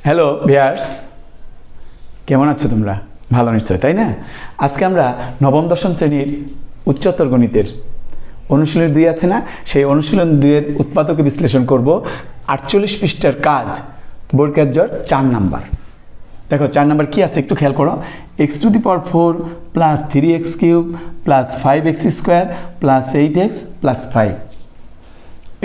Hello viewers, কেমন আছো তোমরা? ভালো নিশ্চয়, তাই না? আজকে আমরা নবম দশম শ্রেণীর উচ্চতর গণিতের অনুশীলন 2 আছে না, সেই অনুশীলন 2 এর উৎপাদক বিশ্লেষণ করব। 48 পৃষ্ঠার কাজ, বর্গের 4 নাম্বার। দেখো 4 নাম্বার কি আছে একটু খেয়াল করো। x⁴ plus 3x³ plus 5x² plus 8x plus 5।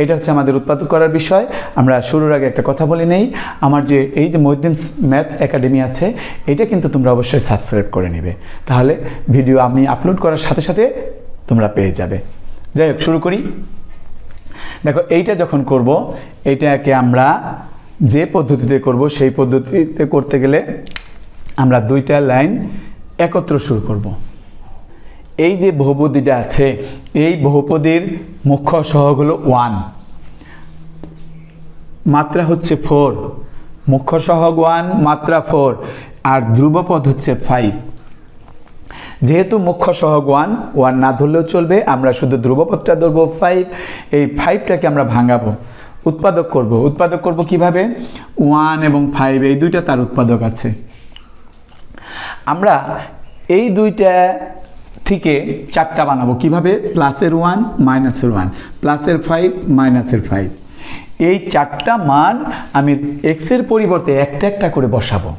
এটা হচ্ছে আমাদের উৎপাদক করার বিষয়। আমরা শুরুর আগে একটা কথা বলে নেই, আমার যে এই যে মহিউদ্দিন ম্যাথ একাডেমি আছে, এটা কিন্তু তোমরা অবশ্যই সাবস্ক্রাইব করে নেবে, তাহলে ভিডিও আমি আপলোড করার সাথে সাথে তোমরা পেয়ে যাবে। যাই হোক, শুরু করি। দেখো এইটা যখন করব, এইটাকে আমরা যে পদ্ধতিতে করব সেই পদ্ধতিতে করতে গেলে আমরা 2টা লাইন একত্র শুরু করব। এই যে বহুপদীটা আছে, এই বহুপদীর মুখ্য সহগ হলো 1, মাত্রা হচ্ছে 4, মুখ্য সহগ 1, মাত্রা 4, আর ধ্রুবপদ হচ্ছে 5। যেহেতু মুখ্য সহগ 1 না ধরলেও চলবে, আমরা শুধু ধ্রুবপদটা ধরবো 5। এই 5টাকে আমরা ভাঙাবো, উৎপাদক করব কিভাবে? 1 এবং 5 এই দুইটা তার উৎপাদক আছে। আমরা এই দুইটা থেকে 4টা বানাবো কিভাবে? প্লাসের 1 মাইনাসের 1, প্লাসের 5 মাইনাসের 5। এই 4টা মান আমি এক্সের পরিবর্তে একটা একটা করে বসাবো।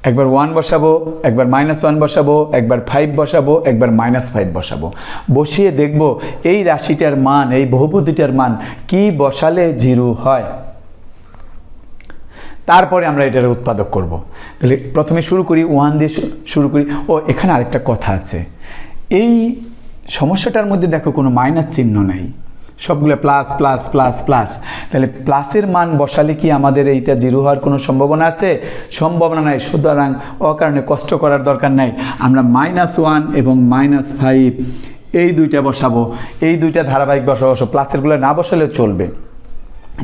একবার 1 বসাবো, একবার -1 বসাবো, একবার 5 বসাবো, একবার -5 বসাবো। বসিয়ে দেখব এই রাশিটার মান, এই বহুপদীটার মান কি বসালে 0 হয়। তারপরে আমরা এটার উৎপাদক করব। তাহলে প্রথমে শুরু করি 1 দিয়ে শুরু করি। ও এখানে আরেকটা কথা আছে, এই সমস্যাটার মধ্যে দেখো কোনো মাইনাস চিহ্ন নেই, সবগুলো প্লাস প্লাস প্লাস প্লাস। তাহলে প্লাসের মান বসালে কি আমাদের এইটা 0 হওয়ার কোনো সম্ভাবনা আছে? সম্ভাবনা নাই। সুতরাং অকারণে কষ্ট করার দরকার নাই। আমরা -1 এবং -5 এই দুইটা বসাবো, এই দুইটা ধারাবাহিক বসাবো। প্লাসেরগুলো না বসালেও চলবে,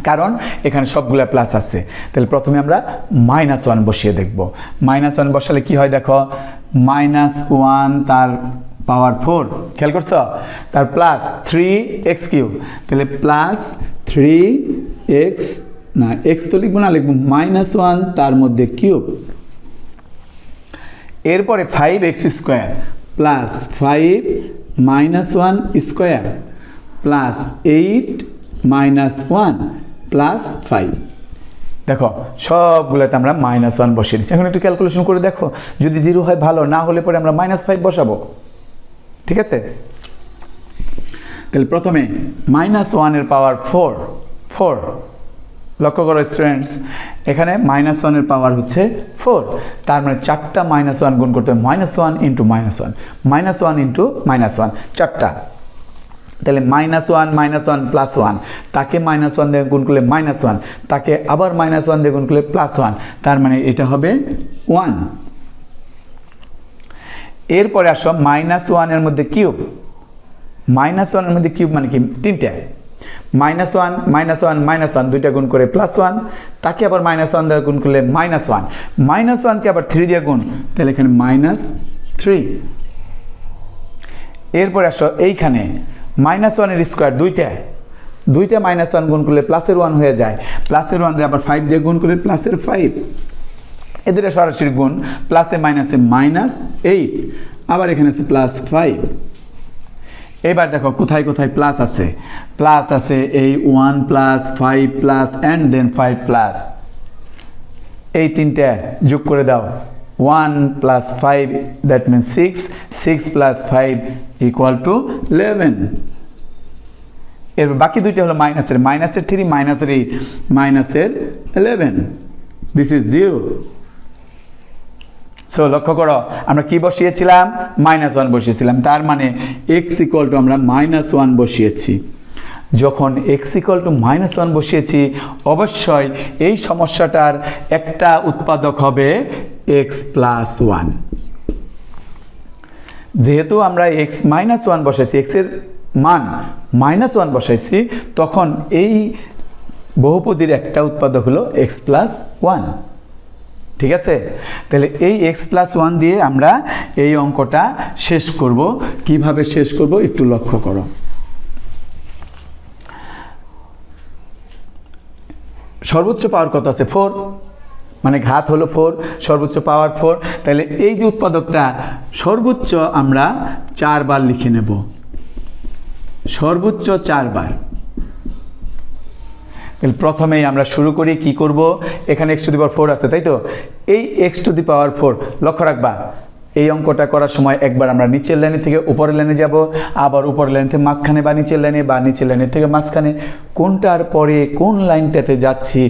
কারণ এখানে সবগুলো প্লাস আছে। তাহলে প্রথমে আমরা -1 বসিয়ে দেখব। -1 বসালে কি হয় দেখো, -1 তার পাওয়ার 4, খেয়াল করছো? তার প্লাস 3x³, তাহলে প্লাস 3x, না x তো লিখবো না, লিখবো -1 তার মধ্যে কিউব। এরপরে 5x² প্লাস 5 -1² প্লাস 8 -1 প্লাস 5। দেখো সবগুলোতে আমরা -1 বসিয়ে দিচ্ছি। এখন একটু ক্যালকুলেশন করে দেখো, যদি 0 হয় ভালো, না হলে পরে আমরা -5 বসাবো। ঠিক আছে? তাহলে প্রথমে -1 এর পাওয়ার 4। লক্ষ্য করো স্টুডেন্টস, এখানে -1 এর পাওয়ার হচ্ছে 4, তার মানে 4টা -1 গুণ করতে হবে। -1 ইন্টু -1, -1 ইন্টু -1, 4টা। তাহলে -1 প্লাস 1, তাকে -1 দিয়ে গুণ করলে -1, তাকে আবার -1 দিয়ে গুণ করলে +1, তার মানে এটা হবে 1। এরপরে আসো -1 এর মধ্যে কিউব। -1 এর মধ্যে কিউব মানে কি? 3টে। -1 -1 দুইটা গুণ করে +1, তাকে আবার -1 দিয়ে গুণ করলে -1, -1কে আবার 3 দিয়ে গুণ, তাহলে এখানে -3। এরপরে আসো এইখানে -1 এর স্কোয়ার, দুইটা -1 গুণ করলে প্লাসের 1 হয়ে যায়, প্লাসের 1 রে আবার 5 দিয়ে গুণ করলে প্লাসের 5, এদের সরাসরি গুণ, প্লাসে মাইনাসে -8, আবার এখানে আছে +5। এবার দেখো কোথায় কোথায় প্লাস আছে। প্লাস আছে এই 1 plus 5 plus and then 5 plus, এই 3টে যোগ করে দাও। 1 plus 5 that means 6 plus 5 equal to 11। এর বাকি দুইটা হলো -3, -3 -8 -11, দিস ইজ 0। সো লক্ষ্য করো, আমরা কি বসিয়েছিলাম? -1 বসিয়েছিলাম, তার মানে x ইকুয়াল টু আমরা -1 বসিয়েছি। যখন x ইকুয়াল টু -1 বসিয়েছি, অবশ্যই এই সমস্যাটার একটা উৎপাদক হবে x + 1। যেহেতু আমরা x -1 বসাইছি, x এর মান -1 বসাইছি, তখন এই বহুপদীর একটা উৎপাদক হলো x + 1। ঠিক আছে? তাহলে এই x + 1 দিয়ে আমরা এই অঙ্কটা শেষ করব। কিভাবে শেষ করব একটু লক্ষ্য করো। সর্বোচ্চ পাওয়ার কত আছে 4, মানে ঘাত হলো 4, সর্বোচ্চ পাওয়ার 4। তাহলে এই যে উৎপাদকটা সর্বোচ্চ আমরা 4 বার লিখে নেব, সর্বোচ্চ 4 বার। তাহলে প্রথমেই আমরা শুরু করি, কি করব, এখানে x⁴ আছে তাই তো, এই x⁴ লক্ষ্য রাখবা এই অঙ্কটা করার সময় একবার আমরা নিচের লাইনে থেকে উপরের লাইনে যাব, আবার উপরের লাইন থেকে মাঝখানে বা নিচের লাইনে, বা নিচের লাইনের থেকে মাঝখানে, কোনটার পরে কোন লাইনটাতে যাচ্ছি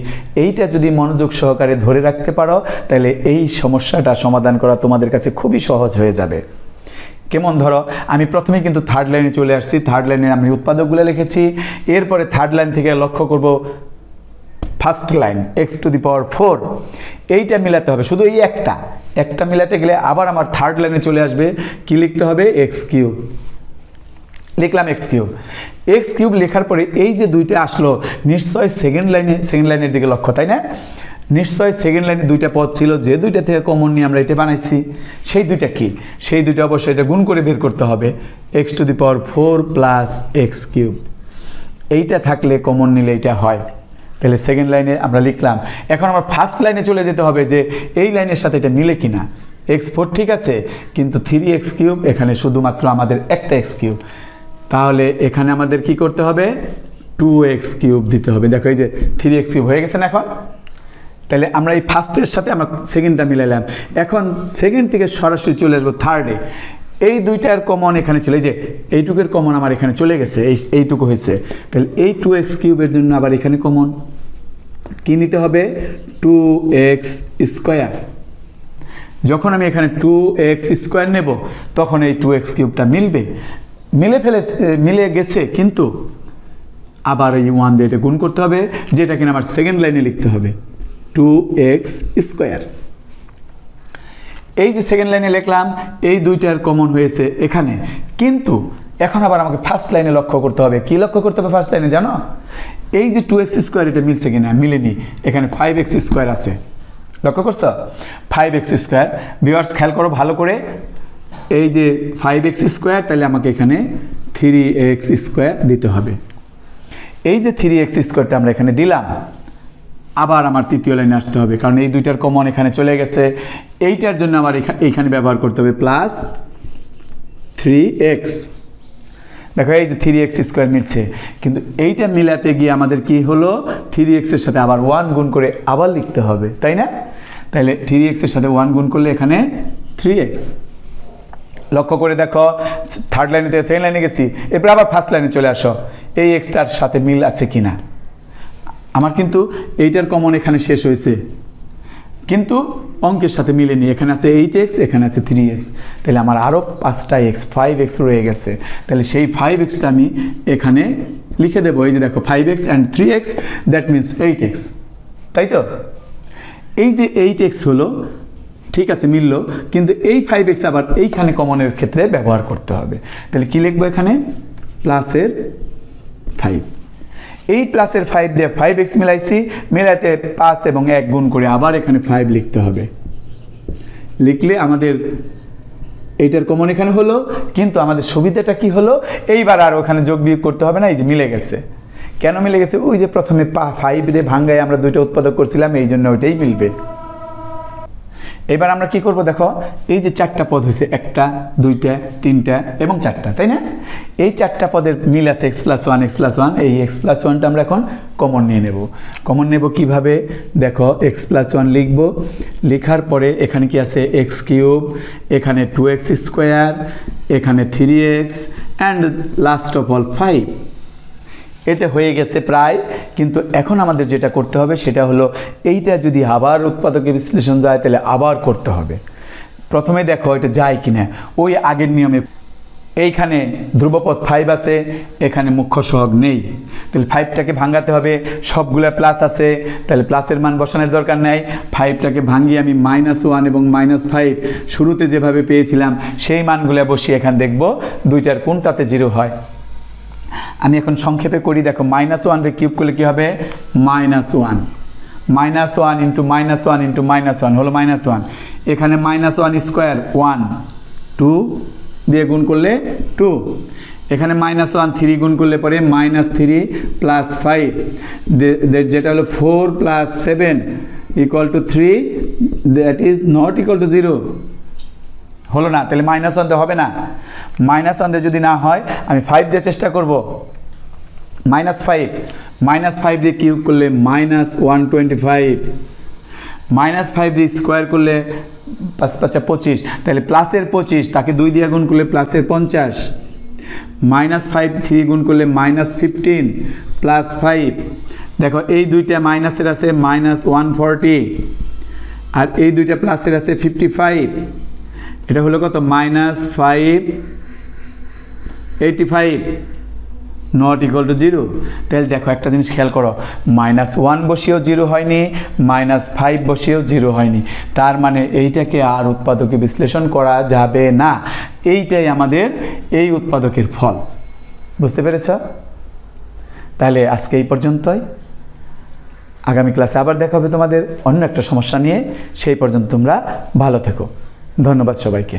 এইটা যদি মনোযোগ সহকারে ধরে রাখতে পারো তাহলে এই সমস্যাটা সমাধান করা তোমাদের কাছে খুবই সহজ হয়ে যাবে। কেমন, ধরো আমি প্রথমে কিন্তু থার্ড লাইনে চলে আসছি, থার্ড লাইনে আমি উৎপাদকগুলো লিখেছি, এরপরে থার্ড লাইন থেকে লক্ষ্য করব ফার্স্ট লাইন x⁴, এইটা মিলাতে হবে, শুধু এই একটা মিলাতে গেলে আবার আমার থার্ড লাইনে চলে আসবে, কি লিখতে হবে, x3 লিখলাম, x3 লেখার পরে এই যে দুইটা আসলো নিশ্চয় সেকেন্ড লাইনের দিকে লক্ষ্য, তাই না, নিশ্চয় সেকেন্ড লাইনে দুইটা পদ ছিল, যে দুইটা থেকে কমন নিয়ে আমরা এটা বানাইছি, সেই দুইটা কি, সেই দুইটা অবশ্যই এটা গুণ করে বের করতে হবে, x⁴ প্লাস x3, এইটা থাকলে কমন নিলে এইটা হয়। তাহলে সেকেন্ড লাইনে আমরা লিখলাম। এখন আমার ফার্স্ট লাইনে চলে যেতে হবে যে এই লাইনের সাথে এটা মিলে কিনা, x4 ঠিক আছে, কিন্তু 3x3 এখানে শুধুমাত্র আমাদের একটা x3, তাহলে এখানে আমাদের কি করতে হবে, 2x3 দিতে হবে। দেখো এই যে 3x3 হয়ে গেছে না এখন। তাহলে আমরা এই ফার্স্টের সাথে আমরা সেকেন্ডটা মিলাইলাম, এখন সেকেন্ড থেকে সরাসরি চলে আসবো থার্ডে। এই দুইটার কমন এখানে ছিল, এই যে এইটুকুর কমন আমার এখানে চলে গেছে, এইটুকু হয়েছে, তাহলে এই 2x3 জন্য আবার এখানে কমন কি নিতে হবে, 2x²। যখন আমি এখানে 2x² নেব তখন এই 2x³ মিলে গেছে, কিন্তু আবার এই 1 দিয়ে এটা গুণ করতে হবে, যেটা কিনা আমার সেকেন্ড লাইনে লিখতে হবে 2x²। এই যে সেকেন্ড লাইনে লিখলাম, এই দুইটার কমন হয়েছে এখানে, কিন্তু এখন আবার আমাকে ফার্স্ট লাইনে লক্ষ্য করতে হবে। কি লক্ষ্য করতে হবে ফার্স্ট লাইনে জানো, এই যে 2x² এটা মিলছে কিনা, মিলেনি, এখানে 5x² আছে, লক্ষ্য করছো 5x²। ভিউয়ার্স খেয়াল করো ভালো করে, এই যে 5x², তাহলে আমাকে এখানে 3x² দিতে হবে। এই যে 3x² আমরা এখানে দিলাম, আবার আমার তৃতীয় লাইনে আসতে হবে, কারণ এই দুইটার কমন এখানে চলে গেছে, এইটার জন্য আমার এইখানে ব্যবহার করতে হবে প্লাস 3x। দেখো এই যে 3x² মিলছে, কিন্তু এইটা মিলাতে গিয়ে আমাদের কি হলো, 3x এর সাথে আবার 1 গুণ করে আবার লিখতে হবে, তাই না, তাহলে 3x এর সাথে 1 গুণ করলে এখানে 3x। লক্ষ্য করে দেখো থার্ড লাইনে থেকে সেকেন্ড লাইনে গেছি, এরপর আবার ফার্স্ট লাইনে চলে আসো, এই এক্সটার সাথে মিল আছে কিনা। আমার কিন্তু এইটার কমন এখানে শেষ হয়েছে, কিন্তু অঙ্কের সাথে মিলেনি, এখানে আছে 8x, এখানে আছে 3x, তাহলে আমার আরও 5টা x 5x রয়ে গেছে, তাহলে সেই 5xটা আমি এখানে লিখে দেবো। এই যে দেখো 5x and 3x, that means 8x, তাই তো। এই যে 8x হলো, ঠিক আছে মিললো, কিন্তু এই 5x আবার এইখানে কমনের ক্ষেত্রে ব্যবহার করতে হবে, তাহলে কি লিখবো এখানে, প্লাসের 5। এই প্লাসের 5 দিয়ে 5x মিলাইছি, মিলাইতে 5 এবং 1 গুণ করে আবার এখানে 5 লিখতে হবে, লিখলে আমাদের এইটার কমন এখানে হলো, কিন্তু আমাদের সুবিধাটা কি হলো, এইবার আর ওখানে যোগ বিয়োগ করতে হবে না, এই যে মিলে গেছে। কেন মিলে গেছে, ওই যে প্রথমে 5 রে ভাঙ্গায় আমরা দুইটা উৎপাদক করছিলাম, এই জন্য ওইটাই মিলবে। এবার আমরা কি করব, দেখো এই যে 4টা পদ হয়েছে, 1টা 2টা 3টা এবং 4টা, তাই না, এই 4টা পদের মিল আছে x+1, এই x+1টা আমরা এখন কমন নিয়ে নেব। কমন নেব কিভাবে, দেখো x+1 লিখব, লেখার পরে এখানে কি আছে x3, এখানে 2x², এখানে 3x and last of all 5। এটা হয়ে গেছে প্রায়, কিন্তু এখন আমাদের যেটা করতে হবে সেটা হলো, এইটা যদি আবার উৎপাদকে বিশ্লেষণ যায় তাহলে আবার করতে হবে। প্রথমে দেখো এটা যায় কিনা, ওই আগের নিয়মে এইখানে ধ্রুবপদ 5 আছে, এখানে মুখ্য সহগ নেই, তাহলে 5টাকে ভাঙাতে হবে, সবগুলা প্লাস আছে, তাহলে প্লাসের মান বসানোর দরকার নেই। 5টাকে ভাঙিয়ে আমি -1 এবং -5 শুরুতে যেভাবে পেয়েছিলাম সেই মানগুলো বসিয়ে এখানে দেখব দুইটার কোনটাতে 0 হয়। আমি এখন সংক্ষেপে করি, দেখো -1 রে কিউব করলে কি হবে, -1, -1 ইন্টু -1 ইন্টু -1 হলো -1, এখানে -1² 1, 2 দিয়ে গুণ করলে 2, এখানে -1 3 গুণ করলে পরে -3 + 5 যেটা হলো 4 + 7 = 3, that is not equal to 0। হলো না, তাহলে -1 দিয়ে হবে না। -1 দিয়ে যদি না হয় আমি 5 দিয়ে চেষ্টা করব। -5 দিয়ে কিউব করলে -125, -5 দিয়ে স্কোয়ার করলে 5 × 5 = 25, তাহলে প্লাসের 25, তাকে 2 দিয়ে গুণ করলে প্লাসের 50, -5 3 গুণ করলে -15 + 5, দেখো এই দুইটা মাইনাসের আছে -140, আর এই দুইটা প্লাসের আছে 55, এটা হলো কত -585, নট ইকুয়াল টু 0। তাহলে দেখো একটা জিনিস খেয়াল করো, -1 বসিয়েও 0 হয়নি, -5 বসিয়েও 0 হয়নি, তার মানে এইটাকে আর উৎপাদকে বিশ্লেষণ করা যাবে না। এইটাই আমাদের এই উৎপাদকের ফল। বুঝতে পেরেছ? তাহলে আজকে এই পর্যন্তই। আগামী ক্লাসে আবার দেখা হবে তোমাদের অন্য একটা সমস্যা নিয়ে। সেই পর্যন্ত তোমরা ভালো থেকো। ধন্যবাদ সবাইকে।